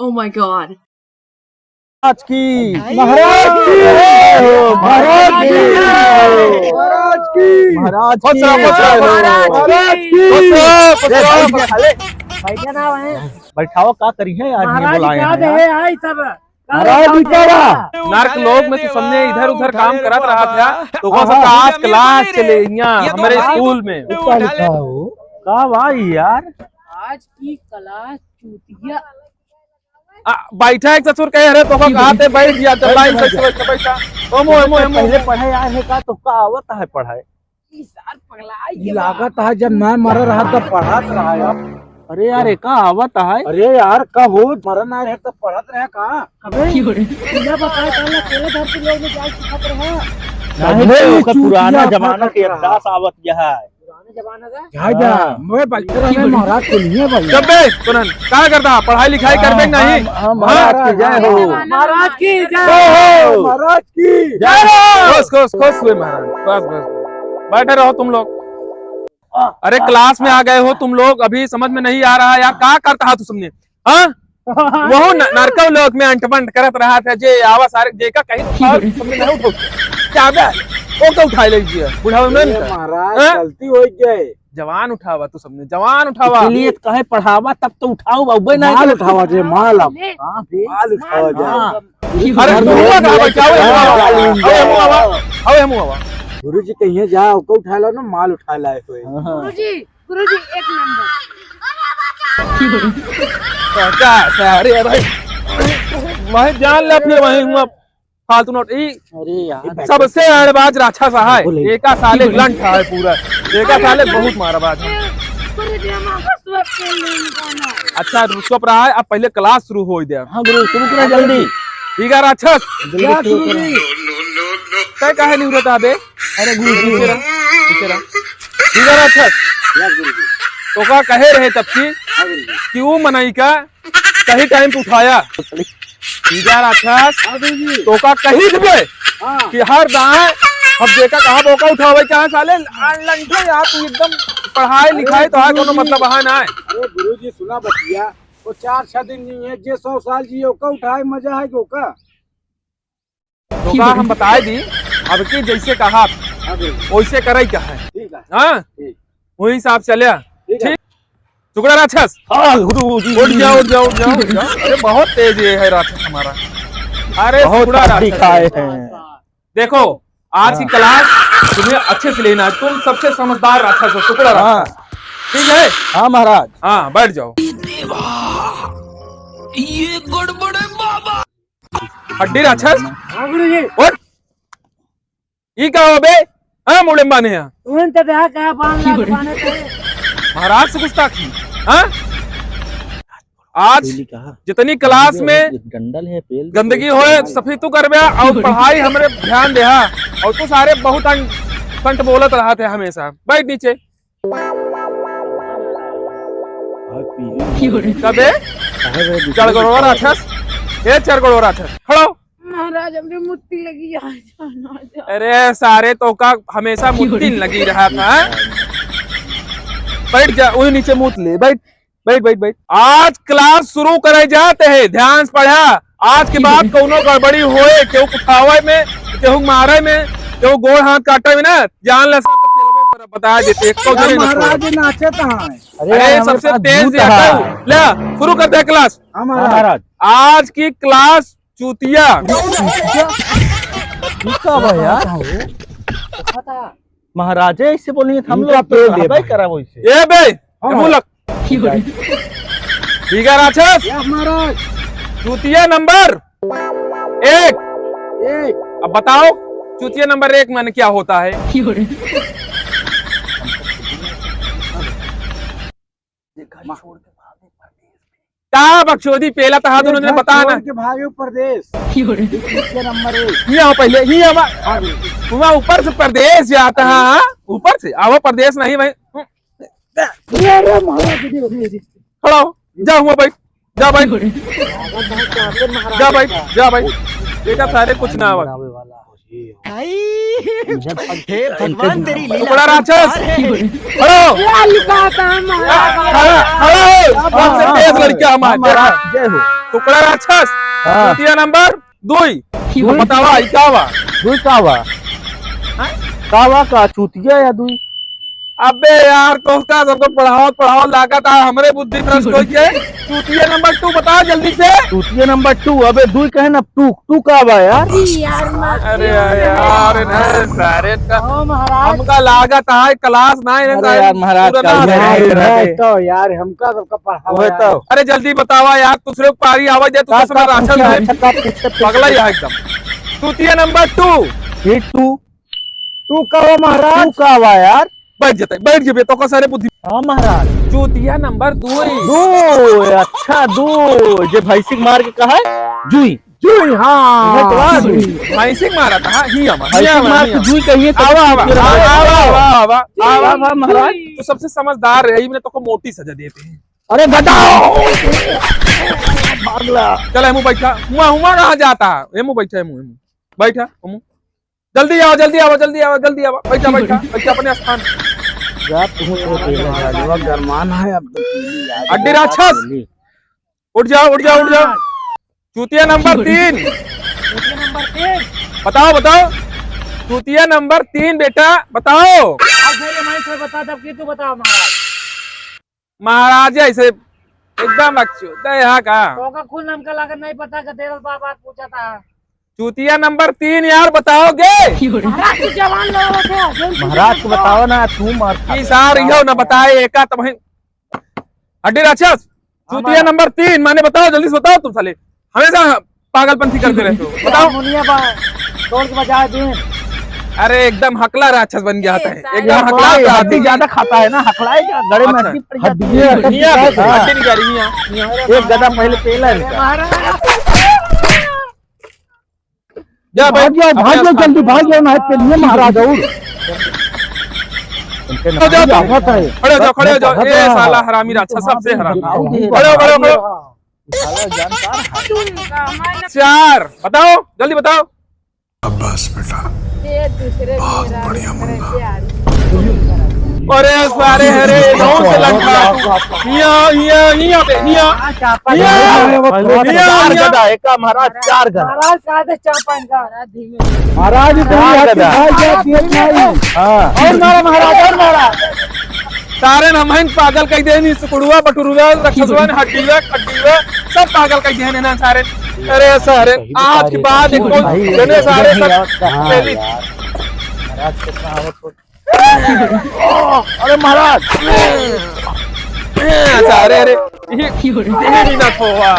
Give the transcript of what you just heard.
Oh my god. महाराज की महाराज की महाराज की महाराज की महाराज की बैठाओ का करी है आज ये बुलाए हैं नर्क लोग में तो सबने इधर उधर काम करत रहा था तो कौन सा आज क्लास चले यहाँ हमारे स्कूल में का भाई यार आज की क्लास चूतिया बैठा एक ससुर कह रहे तो कहा थे बैठ गया तो लाइन से बैठा पहले पढ़े आए हैं का तो का आवत है पढ़ाई लागत है जब मैं मर रहा तब पढ़ात रहा यार। अरे यार का आवत है अरे यार का हो मरन आ रहे तब पढ़त रहे का कबे बिना बताए पहले अकेले घर के लोग ने क्या सिखाते रहे नहीं पुराना जमाना के अभ्यास आवत यह है जमाना का जा मैं बच्चे रहे महाराज के लिए भाई जब बे तुरंत क्या करता पढ़ाई लिखाई कर दे नहीं महाराज की जय हो महाराज की जय महाराज की जय खुश हुए महाराज बस बस बैठे रहो तुम लोग। अरे क्लास में आ गए हो तुम लोग अभी समझ में नहीं आ रहा यार क्या करता है तू सबने हाँ वो नरकव लोग में अंटबंट करत रहा था जे आवा सारे जे का कहीं सबने नहीं उठो क्या बे वो तो उठा लीजिए बुढ़ावे में महाराज गलती हो गई जवान उठावा तू सबने जवान उठावा इसलिए कहे पढ़ावा तब तो उठाओ बाबू नहीं माल उठावा जे माल अब माल उठावा जा अरे हम आवा गुरुजी कहीं जाओ को उठा लो ना माल उठा लाए कोई गुरुजी एक नंबर क्या अरे भाई मैं जान ला फिर वहीं हुआ फालतू नोट अरे यार सबसे अड़बाज राछा सा है एका साले लंठ है पूरा एका साले बहुत माराबाज है। अच्छा रुस्वप रहा है अब पहले क्लास शुरू हो गया हाँ गुरु शुरू करो जल्दी ठीक है राक्षस क्या कहे नहीं होता बे अरे गुरु ठीक है राक्षस तो क्या कहे रहे तब की कि वो मनाई का सही टाइम पे उठाया ठीक है राक्षस तो का कही दे कि हर दाएं अब देखा कहा बोका उठावे क्या साले लंठे यार तू एकदम पढ़ाई लिखाई तो है कोनो मतलब है ना। अरे गुरुजी सुना बतिया वो 4-6 दिन नहीं है जे 100 साल जियो का उठाए मजा है को का तो का हम बताए दी अब की जैसे कहा वैसे करे क्या है ठीक है हाँ वही हिसाब चलिया ठीक शुक्र राक्षस गुरुजी उठ जाओ अरे बहुत तेज ये है राक्षस हमारा अरे शुक्र राक्षस देखो आज की क्लास तुम्हें अच्छे से लेना है तुम सबसे समझदार राक्षस हो शुक्र राक्षस ठीक है हाँ महाराज हाँ बैठ जाओ ये गड़बड़ है बाबा हड्डी राक्षस गुरुजी उठ ये क्या हो बे हाँ मुड़े बाने हैं तुम तो देखा क्या बाने महाराज से गुस्ताखी हाँ आज जितनी क्लास में डंडल है पेल गंदगी हो सफेद तू कर और पढ़ाई हमारे ध्यान दे और तू सारे बहुत कंठ बोलत रहा थे हमेशा बैठ नीचे कबे चढ़गड़ो राक्षस ये चढ़गड़ो राक्षस खड़ो महाराज हमने मुट्ठी लगी अरे सारे तो का हमेशा मुट्ठी लगी रहा था बैठ जा वही नीचे मुँह ले बैठ बैठ बैठ बैठ आज क्लास शुरू करे जाते हैं ध्यान से पढ़ा आज के बाद कोनो गड़बड़ी होए केहू उठावे में केहू मारे में केहू गोड़ हाथ काटे में ना जान ले सब पेलबो कर बता देते एक तो महाराज नाचे अरे सबसे तेज ले शुरू करते हैं क्लास महाराज आज की क्लास चूतिया महाराज इससे बोलिए हम लोग करा वो ये बे ठीक है राक्षस महाराज चूतिया नंबर 1 अब बताओ चूतिया नंबर 1 माने क्या होता है क्या बकचोदी पहला तो हाथ उन्होंने बताया ना भागे प्रदेश नंबर 1 यहाँ पहले ही वहाँ ऊपर से प्रदेश जाता है ऊपर से आओ प्रदेश नहीं भाई खड़ा हो जा हुआ भाई जा भाई जा भाई बेटा सारे कुछ ना हुआ भगवान तेरी लीला बड़ा राक्षस खड़ो तेज लड़कियां महाराज महाराज जय हो। टुकड़ा राक्षस हाँ। चूतिया नंबर 2 बतावा ई क्या हुआ दुई कावा का चूतिया या दुई अबे यार कोस्ता सबको पढ़ाओ लागत है हमरे बुद्धि भ्रष्ट हो गए चूतिया नंबर 2 बताओ जल्दी से चूतिया नंबर 2 अबे दुई कहे ना टू कावा यार अरे यार नहीं सारे ओ महाराज हमका लागत है क्लास ना अरे यार महाराज का तो यार हमका सबका पढ़ावा तो अरे जल्दी बतावा यार दूसरे को पारी आवाज दे तू समय राशन है पगला ही है एकदम चूतिया नंबर 2 ये तू कहो महाराज टू कावा यार बैठ जबे तो का सारे बुद्धि हाँ महाराज चूतिया नंबर 2 दो अच्छा दो जे भैंसिक मार के कहा है जुई जुई हाँ भैंसी मारा था हाँ ही भैंसिक मार के जुई कहिए तो आवा महाराज तो सबसे समझदार है मैंने तो को मोटी सजा देते हैं अरे बताओ भागला चल हमू बैठा हुआ कहाँ जाता है हमू बैठा हमू बैठा हमू जल्दी आओ बैठा अपने स्थान जा तू तो गरमान है अब अड्डी राक्षस उठ जाओ चूतिया नंबर 3 बताओ चूतिया नंबर 3 बेटा बताओ बता तब की तू बताओ महाराज महाराज ऐसे एकदम यहाँ का तो का कुल नाम का लागत नहीं पता का तेरा बात पूछा था चूतिया नंबर 3 यार बताओगे महाराज तू जवान लोग थे महाराज को बताओ ना तू मार कि सार यो न बताए एका तुम्हें अड्डी राक्षस चूतिया नंबर 3 माने बताओ जल्दी से बताओ तुम साले हमेशा पागलपंथी करते रहते हो बताओ मुनिया बा तोड़ के बजा दे अरे एकदम हकला राक्षस बन गया था एकदम हकला हकला हड्डी ज्यादा खाता है ना हकलाए क्या गड़े में हड्डी पड़ जाती है हड्डी निकाल रही है एक गदा पहले पेला है जा भाग जाओ जल्दी भाग जाओ ना के लिए महाराज और खड़े हो जाओ ए साला हरामी राक्षस सबसे हरामी खड़े हो 4 बताओ जल्दी बताओ अब्बास बेटा बहुत बढ़िया मुन्ना अरे सारे हरे गांव से लड़का चार गदा एक महाराज 4 गदा महाराज सादे 4-5 का धीमे महाराज और मारा महाराज सारे नमहन पागल कह दे नी सुकुड़ुआ बटुरुआ रक्षसवा ने हड्डीवा खड्डीवा सब पागल कह दे ना सारे अरे सारे आज के बाद एक जने सारे सब पहली महाराज कितना आवत अरे महाराज सारे अरे ये ना खोवा